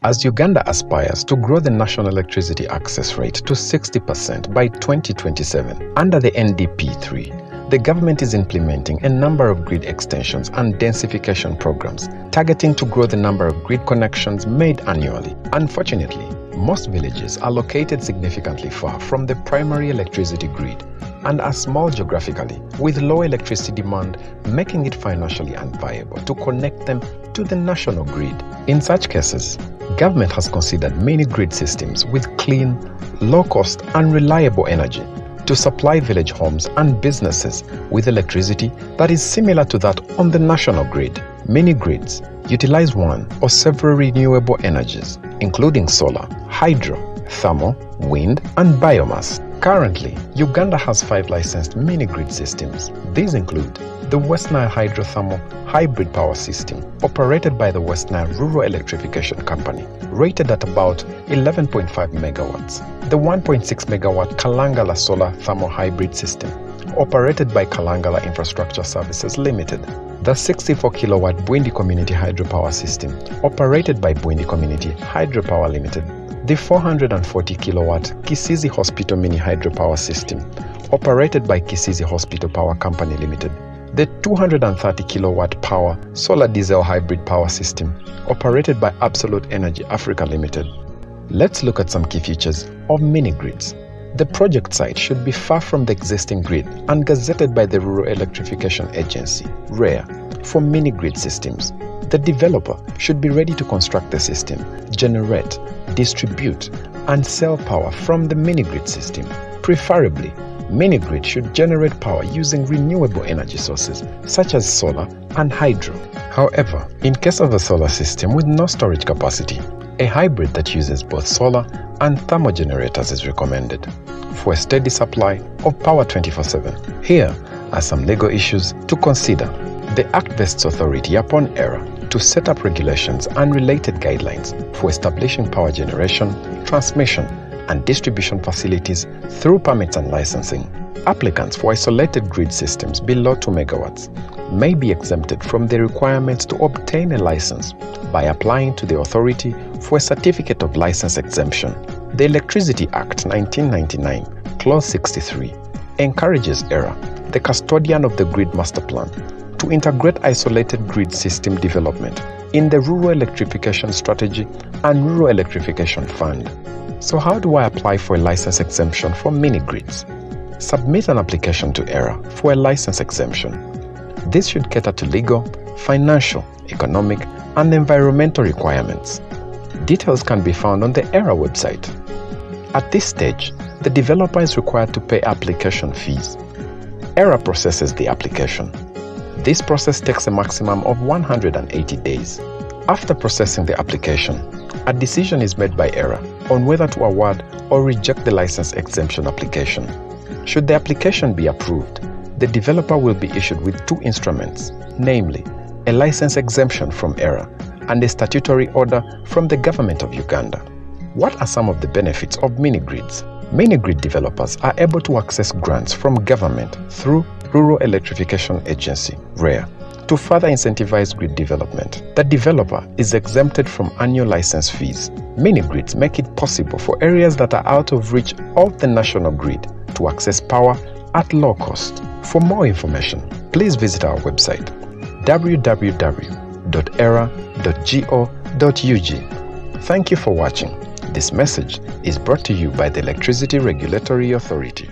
As Uganda aspires to grow the national electricity access rate to 60% by 2027, under the NDP3, the government is implementing a number of grid extensions and densification programs targeting to grow the number of grid connections made annually. Unfortunately, most villages are located significantly far from the primary electricity grid and are small geographically, with low electricity demand, making it financially unviable to connect them to the national grid. In such cases, government has considered many grid systems with clean, low-cost and reliable energy to supply village homes and businesses with electricity that is similar to that on the national grid. Many grids utilize one or several renewable energies, including solar, hydro, thermal, wind, and biomass. Currently, Uganda has 5 licensed mini-grid systems. These include the West Nile Hydrothermal Hybrid Power System, operated by the West Nile Rural Electrification Company, rated at about 11.5 megawatts. The 1.6 megawatt Kalangala Solar Thermal Hybrid System, operated by Kalangala Infrastructure Services Limited. The 64 kilowatt Bwindi Community Hydropower System, operated by Bwindi Community Hydropower Limited. The 440 kilowatt Kisizi Hospital Mini Hydropower System, operated by Kisizi Hospital Power Company Limited. The 230 kilowatt power Solar Diesel Hybrid Power System, operated by Absolute Energy Africa Limited. Let's look at some key features of mini-grids. The project site should be far from the existing grid and gazetted by the Rural Electrification Agency, REA, for mini-grid systems. The developer should be ready to construct the system, generate, distribute, and sell power from the mini-grid system. Preferably, mini-grid should generate power using renewable energy sources such as solar and hydro. However, in case of a solar system with no storage capacity, a hybrid that uses both solar and thermal generators is recommended for a steady supply of power 24/7. Here are some legal issues to consider. The Act vests authority upon ERA to set up regulations and related guidelines for establishing power generation, transmission, and distribution facilities through permits and licensing. Applicants for isolated grid systems below 2 megawatts may be exempted from the requirements to obtain a license by applying to the authority for a certificate of license exemption. The Electricity Act 1999, Clause 63, encourages ERA, the custodian of the Grid Master Plan, to integrate isolated grid system development in the Rural Electrification Strategy and Rural Electrification Fund. So how do I apply for a license exemption for mini-grids? Submit an application to ERA for a license exemption. This should cater to legal, financial, economic, and environmental requirements. Details can be found on the ERA website. At this stage, the developer is required to pay application fees. ERA processes the application. This process takes a maximum of 180 days. After processing the application, a decision is made by ERA on whether to award or reject the license exemption application. Should the application be approved, the developer will be issued with 2 instruments, namely a license exemption from ERA and a statutory order from the government of Uganda. What are some of the benefits of mini-grids? Mini-grid developers are able to access grants from government through Rural Electrification Agency, REA, to further incentivize grid development. The developer is exempted from annual license fees. Mini-grids make it possible for areas that are out of reach of the national grid to access power at low cost. For more information, please visit our website www.era.go.ug. Thank you for watching. This message is brought to you by the Electricity Regulatory Authority.